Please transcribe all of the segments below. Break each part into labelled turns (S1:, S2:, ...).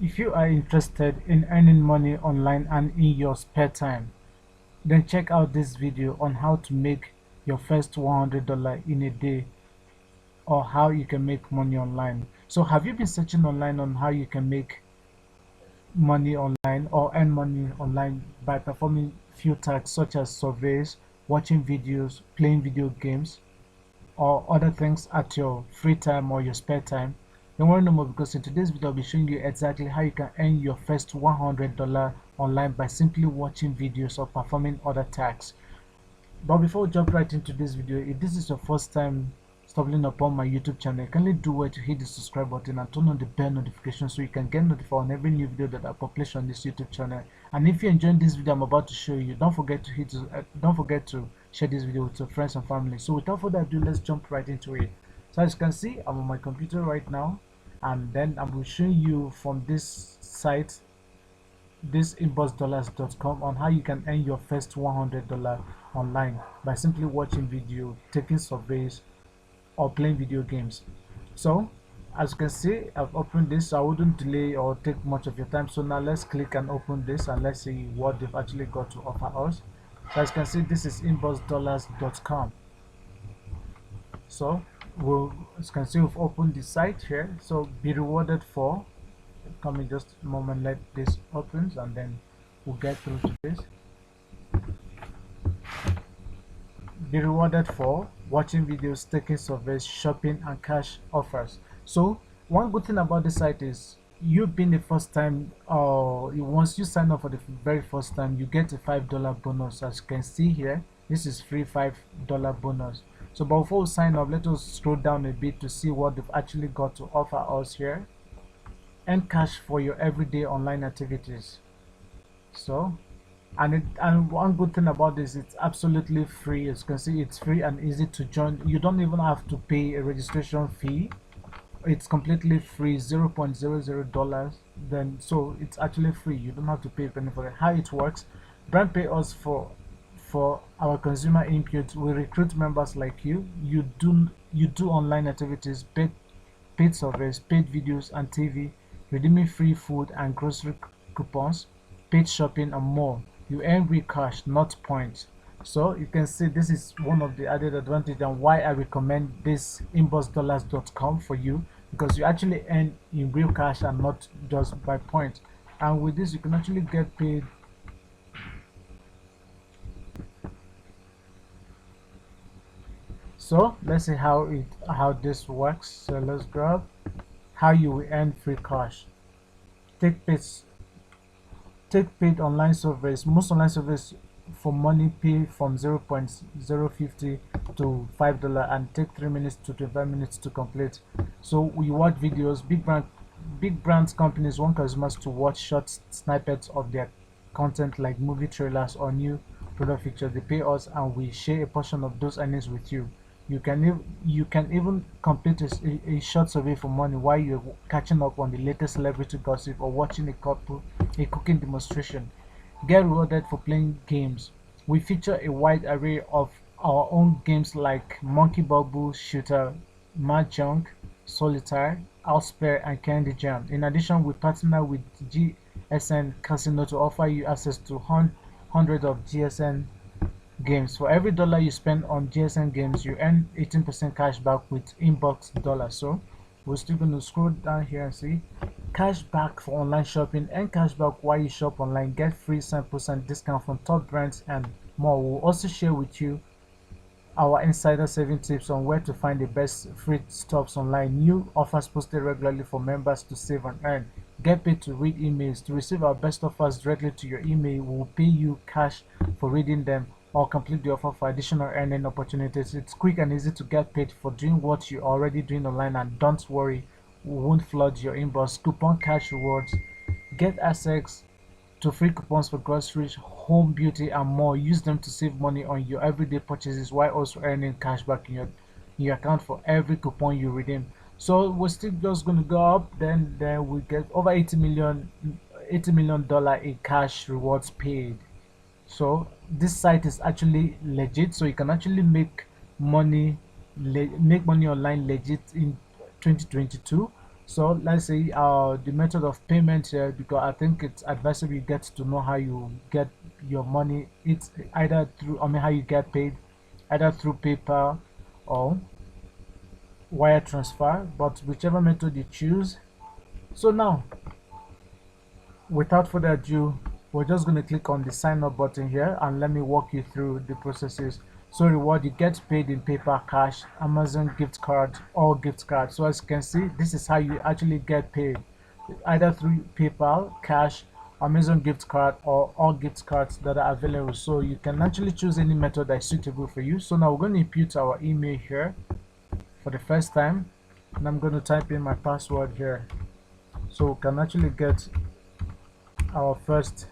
S1: If you are interested in earning money online and in your spare time, then check out this video on how to make your first $100 in a day, or how you can make money online. So have you been searching online on how you can make money online or earn money online by performing few tasks such as surveys, watching videos, playing video games, or other things at your free time or your spare time? Don't worry no more, because in today's video I'll be showing you exactly how you can earn your first $100 online by simply watching videos or performing other tasks. But before we jump right into this video, if this is your first time stumbling upon my YouTube channel, kindly do well to hit the subscribe button and turn on the bell notification so you can get notified on every new video that I publish on this YouTube channel. And if you're enjoying this video I'm about to show you, don't forget to share this video with your friends and family. So without further ado, let's jump right into it. So as you can see, I'm on my computer right now, and then I will show you from this site, this inboxdollars.com, on how you can earn your first $100 online by simply watching video, taking surveys, or playing video games. So as you can see, I've opened this, so I wouldn't delay or take much of your time. So now let's click and open this and let's see what they've actually got to offer us. So as you can see, this is inboxdollars.com. So as you can see, we've opened the site here. So be rewarded for, come in just a moment, let this opens and then we'll get through to this. Be rewarded for watching videos, taking surveys, shopping, and cash offers. So one good thing about this site is, you being the first time, or once you sign up for the very first time, you get a $5 bonus. As you can see here, this is free $5 bonus. So but before we sign up, let us scroll down a bit to see what they've actually got to offer us here. Earn cash for your everyday online activities. So and one good thing about this, it's absolutely free. As you can see, it's free and easy to join. You don't even have to pay a registration fee. It's completely free, $0.00. Then so it's actually free. You don't have to pay a penny for it. How it works: brand pay us for our consumer input. We recruit members like you. You do online activities, paid surveys, paid videos and TV, redeeming free food and grocery coupons, paid shopping, and more. You earn real cash, not points. So you can see this is one of the added advantage and why I recommend this inboxdollars.com for you, because you actually earn in real cash and not just by points. And with this you can actually get paid. So let's see how this works. So let's grab how you will earn free cash. Take paid online surveys. Most online surveys for money pay from 0.050 to $5 and take 3 minutes to 25 minutes to complete. So we watch videos. Big brands companies want consumers to watch short snippets of their content like movie trailers or new product features. They pay us and we share a portion of those earnings with you. You can even complete a short survey for money while you're catching up on the latest celebrity gossip or watching a cooking demonstration. Get rewarded for playing games. We feature a wide array of our own games like Monkey Bubble, Shooter, Mahjong, Solitaire, Outspare, and Candy Jam. In addition, we partner with GSN Casino to offer you access to hundreds of GSN games. For every dollar you spend on GSN games, you earn 18% cash back with inbox dollars. So we're still going to scroll down here and see cash back for online shopping. Earn cash back while you shop online. Get free samples and discount from top brands and more. We'll also share with you our insider saving tips on where to find the best free stuffs online. New offers posted regularly for members to save and earn. Get paid to read emails. To receive our best offers directly to your email, we'll pay you cash for reading them or complete the offer for additional earning opportunities. It's quick and easy to get paid for doing what you're already doing online, and don't worry, we won't flood your inbox. Coupon cash rewards. Get access to free coupons for groceries, home, beauty, and more. Use them to save money on your everyday purchases while also earning cash back in your account for every coupon you redeem. So we're still just going to go up. Then we get over $80 million in cash rewards paid. So this site is actually legit, so you can actually make money online legit in 2022. So let's say the method of payment here, because I think it's advisable you get to know how you get your money. It's either through, I mean, how you get paid, either through PayPal or wire transfer, but whichever method you choose. So now, without further ado, we're just going to click on the sign up button here and let me walk you through the processes. So reward, you get paid in PayPal, cash, Amazon gift card, or gift card. So as you can see, this is how you actually get paid, either through PayPal, cash, Amazon gift card, or all gift cards that are available. So you can actually choose any method that is suitable for you. So now we're going to input our email here for the first time, and I'm going to type in my password here, so we can actually get our first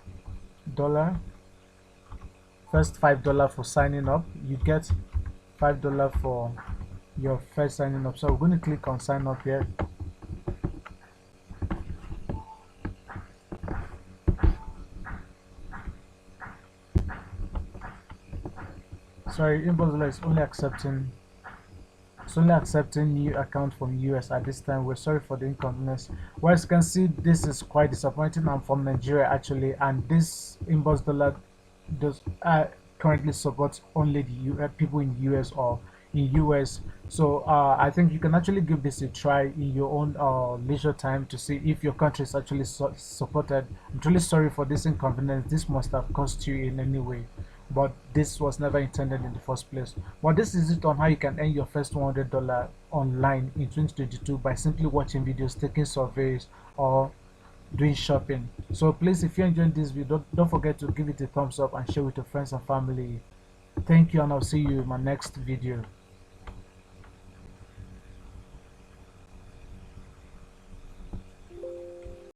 S1: $5 for signing up. You get $5 for your first signing up. So we're going to click on sign up here. Sorry, Inbox is only accepting new account from US at this time. We're sorry for the inconvenience. Well, as you can see, this is quite disappointing. I'm from Nigeria actually, and this Inbox dollar does currently support only the people in US or in US. So I think you can actually give this a try in your own leisure time to see if your country is actually supported. I'm truly sorry for this inconvenience. This must have cost you in any way, but this was never intended in the first place. But this is it on how you can earn your first $100 online in 2022 by simply watching videos, taking surveys, or doing shopping. So please, if you're enjoying this video, don't forget to give it a thumbs up and share with your friends and family. Thank you, and I'll see you in my next video.